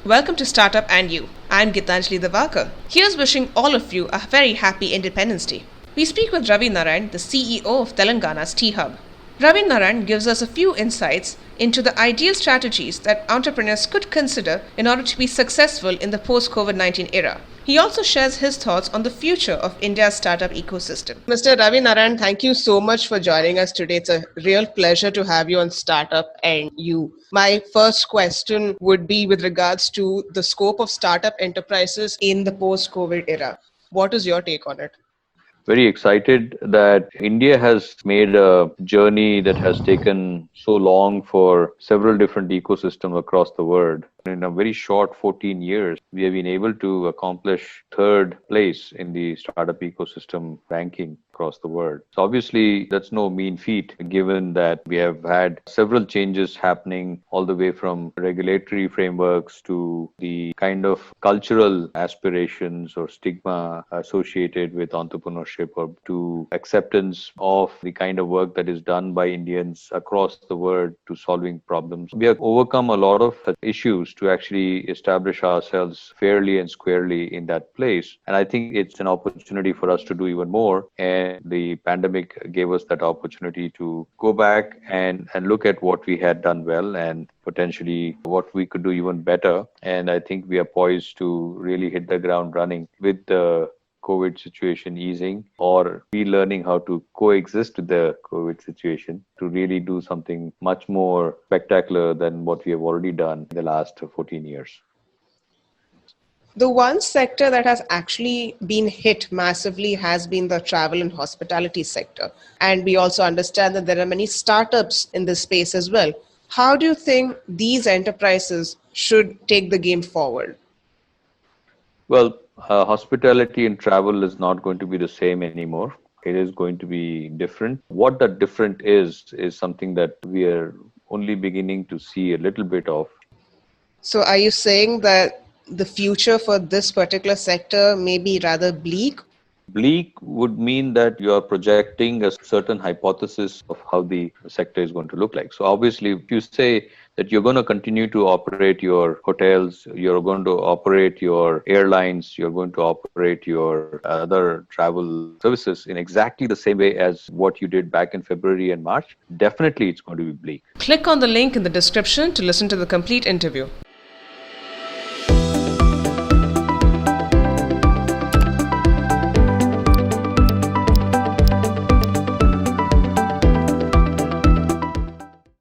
Welcome to Startup and You. I'm Gitanjali Devakar. Here's wishing all of you a very happy Independence Day. We speak with Ravi Narayan, the CEO of Telangana's T-Hub. Ravi Narayan gives us a few insights into the ideal strategies that entrepreneurs could consider in order to be successful in the post-COVID-19 era. He also shares his thoughts on the future of India's startup ecosystem. Mr. Ravi Narayan, thank you so much for joining us today. It's a real pleasure to have you on Startup and You. My first question would be with regards to the scope of startup enterprises in the post-COVID era. What is your take on it? Very excited that India has made a journey that has taken so long for several different ecosystems across the world. In a very short 14 years, we have been able to accomplish third place in the startup ecosystem ranking across the world. So obviously, that's no mean feat, given that we have had several changes happening all the way from regulatory frameworks to the kind of cultural aspirations or stigma associated with entrepreneurship or to acceptance of the kind of work that is done by Indians across the world to solving problems. We have overcome a lot of issues to actually establish ourselves fairly and squarely in that place. And I think it's an opportunity for us to do even more. And the pandemic gave us that opportunity to go back and look at what we had done well and potentially what we could do even better. And I think we are poised to really hit the ground running with the COVID situation easing or relearning how to coexist with the COVID situation to really do something much more spectacular than what we have already done in the last 14 years. The one sector that has actually been hit massively has been the travel and hospitality sector. And we also understand that there are many startups in this space as well. How do you think these enterprises should take the game forward? Well, hospitality and travel is not going to be the same anymore. It is going to be different. What that different is something that we are only beginning to see a little bit of. So are you saying that the future for this particular sector may be rather bleak? Bleak would mean that you are projecting a certain hypothesis of how the sector is going to look like. So obviously, if you say that you're going to continue to operate your hotels, you're going to operate your airlines, you're going to operate your other travel services in exactly the same way as what you did back in February and March, definitely it's going to be bleak. Click on the link in the description to listen to the complete interview.